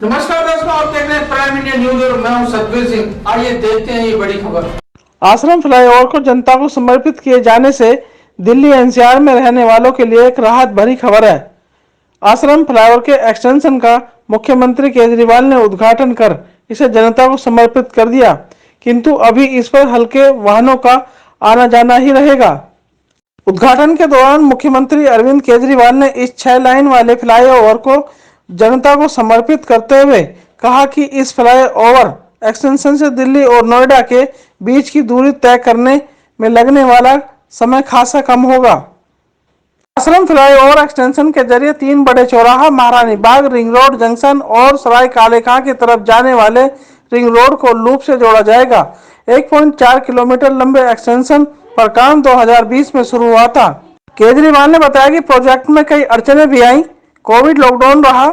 नमस्कार दोस्तों, आप देख रहे हैं प्राइम इंडिया न्यूज और मैं हूं सतबीर सिंह। आइए देखते हैं ये बड़ी खबर। आश्रम फ्लाईओवर को जनता को समर्पित किए जाने से दिल्ली एनसीआर में रहने वालों के लिए एक राहत भरी खबर है। आश्रम फ्लाईओवर के एक्सटेंशन का मुख्यमंत्री केजरीवाल ने उद्घाटन कर इसे जनता को समर्पित कर दिया, किंतु अभी इस पर हल्के वाहनों का आना जाना ही रहेगा। उद्घाटन के दौरान मुख्यमंत्री अरविंद केजरीवाल ने इस 6 लाइन वाले फ्लाईओवर को जनता को समर्पित करते हुए कहा कि इस फ्लाईओवर एक्सटेंशन से दिल्ली और नोएडा के बीच की दूरी तय करने में लगने वाला समय खासा कम होगा। आश्रम फ्लाईओवर एक्सटेंशन के जरिए 3 बड़े चौराहा, महारानी बाग, रिंग रोड जंक्शन और सराय काले खां की तरफ जाने वाले रिंग रोड को लूप से जोड़ा जाएगा। 1.4 किलोमीटर लंबे एक्सटेंशन पर काम 2020 में शुरू हुआ था। केजरीवाल ने बताया कि प्रोजेक्ट में कई अड़चनें भी आई। कोविड लॉकडाउन रहा,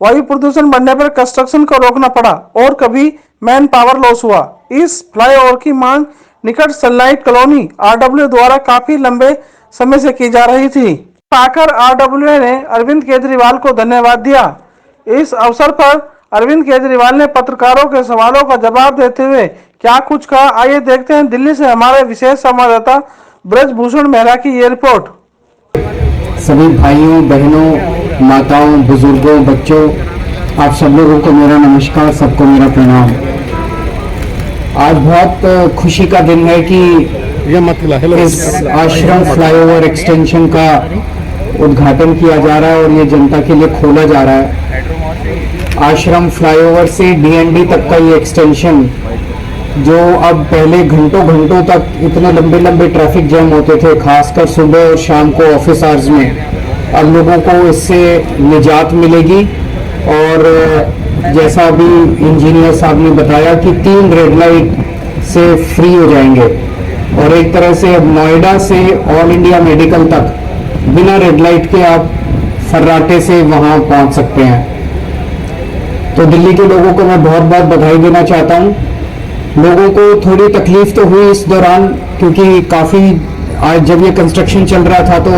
वायु प्रदूषण बढ़ने पर कंस्ट्रक्शन को रोकना पड़ा और कभी मैन पावर लॉस हुआ। इस फ्लाईओवर की मांग निकट सनलाइट कॉलोनी आरडब्ल्यू द्वारा काफी लंबे समय से की जा रही थी। आकर आरडब्ल्यू ने अरविंद केजरीवाल को धन्यवाद दिया। इस अवसर पर अरविंद केजरीवाल ने पत्रकारों के सवालों का जवाब देते हुए क्या कुछ कहा, आइए देखते हैं। दिल्ली से हमारे विशेष संवाददाता ब्रजभूषण मेहरा की ये रिपोर्ट। सभी भाइयों, बहनों, माताओं, बुजुर्गों, बच्चों, आप सब लोगों को मेरा नमस्कार, सबको मेरा प्रणाम। आज बहुत खुशी का दिन है कि इस आश्रम फ्लाईओवर एक्सटेंशन का उद्घाटन किया जा रहा है और ये जनता के लिए खोला जा रहा है। आश्रम फ्लाईओवर से डीएनडी तक का ये एक्सटेंशन, जो अब पहले घंटों घंटों तक इतने लंबे लंबे ट्रैफिक जैम होते थे, खासकर सुबह और शाम को ऑफिस आवर्स में, अब लोगों को इससे निजात मिलेगी। और जैसा अभी इंजीनियर साहब ने बताया कि 3 रेड लाइट से फ्री हो जाएंगे और एक तरह से अब नोएडा से ऑल इंडिया मेडिकल तक बिना रेड लाइट के आप फर्राटे से वहां पहुंच सकते हैं। तो दिल्ली के लोगों को मैं बहुत बहुत बधाई देना चाहता हूं। लोगों को थोड़ी तकलीफ तो हुई इस दौरान, क्योंकि काफ़ी आज जब ये कंस्ट्रक्शन चल रहा था तो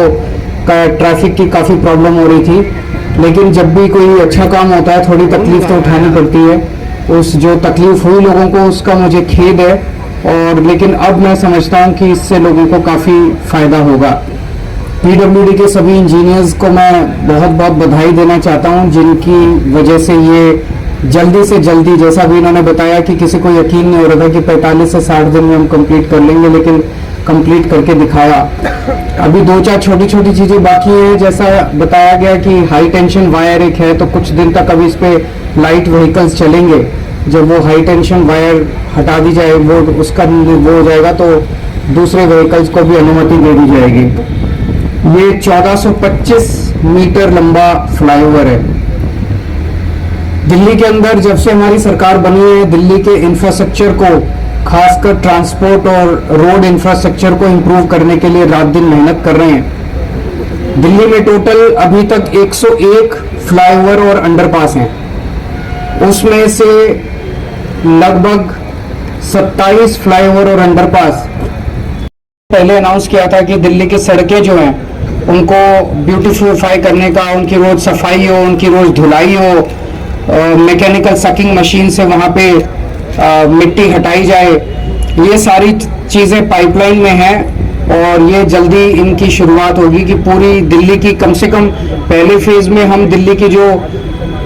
ट्रैफिक की काफ़ी प्रॉब्लम हो रही थी, लेकिन जब भी कोई अच्छा काम होता है थोड़ी तकलीफ तो उठानी पड़ती है। उस जो तकलीफ हुई लोगों को उसका मुझे खेद है, और लेकिन अब मैं समझता हूँ कि इससे लोगों को काफ़ी फ़ायदा होगा। पीडब्ल्यूडी के सभी इंजीनियर्स को मैं बहुत बहुत बधाई देना चाहता हूँ, जिनकी वजह से ये जल्दी से जल्दी, जैसा भी इन्होंने बताया कि किसी को यकीन नहीं हो रहा था कि 45 से 60 दिन में हम कंप्लीट कर लेंगे, लेकिन कंप्लीट करके दिखाया। अभी 2-4 छोटी छोटी चीज़ें बाकी हैं। जैसा बताया गया कि हाई टेंशन वायर एक है, तो कुछ दिन तक अभी इस पे लाइट व्हीकल्स चलेंगे। जब वो हाई टेंशन वायर हटा दी जाए, वो उसका वो हो जाएगा, तो दूसरे व्हीकल्स को भी अनुमति दे दी जाएगी। ये 1425 मीटर लंबा फ्लाईओवर है। दिल्ली के अंदर जब से हमारी सरकार बनी है, दिल्ली के इंफ्रास्ट्रक्चर को, खासकर ट्रांसपोर्ट और रोड इंफ्रास्ट्रक्चर को इंप्रूव करने के लिए रात दिन मेहनत कर रहे हैं। दिल्ली में टोटल अभी तक 101 फ्लाईओवर और अंडरपास हैं। उसमें से लगभग 27 फ्लाईओवर और अंडरपास पहले अनाउंस किया था कि दिल्ली की सड़कें जो हैं उनको ब्यूटीफाई करने का, उनकी रोज सफाई हो, उनकी रोज धुलाई हो, मैकेनिकल सकिंग मशीन से वहाँ पे मिट्टी हटाई जाए। ये सारी चीज़ें पाइपलाइन में हैं और ये जल्दी इनकी शुरुआत होगी कि पूरी दिल्ली की, कम से कम पहले फेज में हम दिल्ली की जो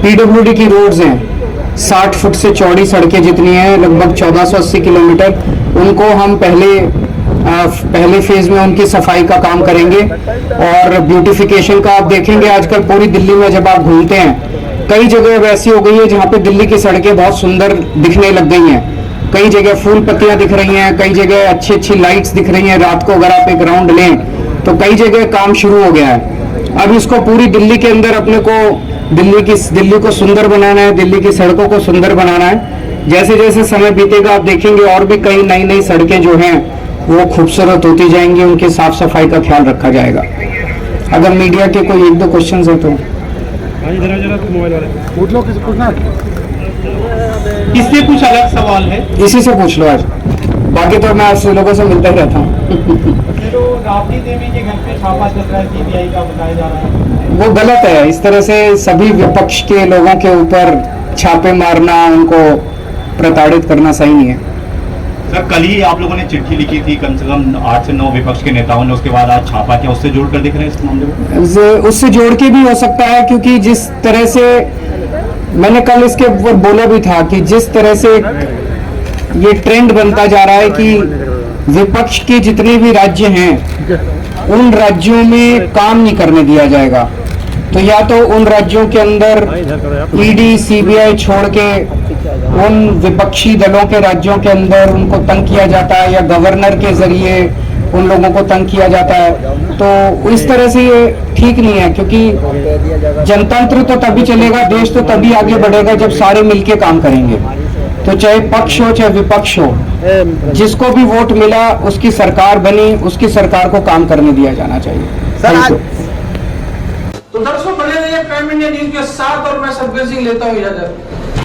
पीडब्ल्यूडी की रोड्स हैं, 60 फुट से चौड़ी सड़कें जितनी हैं, लगभग 1480 किलोमीटर, उनको हम पहले फेज में उनकी सफाई का काम करेंगे। और ब्यूटिफिकेशन का आप देखेंगे आजकल पूरी दिल्ली में जब आप घूमते हैं, कई जगह वैसी हो गई है जहाँ पे दिल्ली की सड़कें बहुत सुंदर दिखने लग गई हैं। कई जगह फूल पत्तियां दिख रही हैं, कई जगह अच्छी अच्छी लाइट्स दिख रही हैं। रात को अगर आप एक राउंड लें तो कई जगह काम शुरू हो गया है। अब इसको पूरी दिल्ली के अंदर अपने को दिल्ली को सुंदर बनाना है, दिल्ली की सड़कों को सुंदर बनाना है। जैसे जैसे समय बीतेगा आप देखेंगे और भी कई नई नई सड़कें जो हैं वो खूबसूरत होती जाएंगी, उनकी साफ सफाई का ख्याल रखा जाएगा। अगर मीडिया के कोई 1-2 क्वेश्चन है तो इससे कुछ अलग सवाल है, इसी से पूछ लो आज, बाकी तो मैं आपसे लोगों से मिलता ही रहता हूँ। तो राबड़ी देवी के घर पे छापा चल रहा है, सीबीआई का बताया जा रहा है, वो गलत है। इस तरह से सभी विपक्ष के लोगों के ऊपर छापे मारना, उनको प्रताड़ित करना सही नहीं है। सर, कल ही आप लोगों ने चिट्ठी लिखी थी कम से कम 8 से 9 विपक्ष के नेताओं ने, उसके बाद आज छापा, क्या उससे जोड़कर दिख रहे हैं इस मामले को? उससे जोड़ के भी हो सकता है, क्योंकि जिस तरह से मैंने कल इसके ऊपर बोला भी था कि जिस तरह से ये ट्रेंड बनता जा रहा है कि विपक्ष के जितने भी राज्य हैं उन राज्यों में काम नहीं करने दिया जाएगा, तो या तो उन राज्यों के अंदर ईडी सीबीआई छोड़ के उन विपक्षी दलों के राज्यों के अंदर उनको तंग किया जाता है, या गवर्नर के जरिए उन लोगों को तंग किया जाता है। तो इस तरह से ये ठीक नहीं है, क्योंकि जनतंत्र तो तभी चलेगा, देश तो तभी आगे बढ़ेगा जब सारे मिलके काम करेंगे। तो चाहे पक्ष हो चाहे विपक्ष हो, जिसको भी वोट मिला उसकी सरकार बनी, उसकी सरकार को काम करने दिया जाना चाहिए। Thank you. तो दर्शकों बने रहिए प्राइम इंडिया न्यूज के साथ और मैं सतबीर सिंह लेता हूँ इजाजत।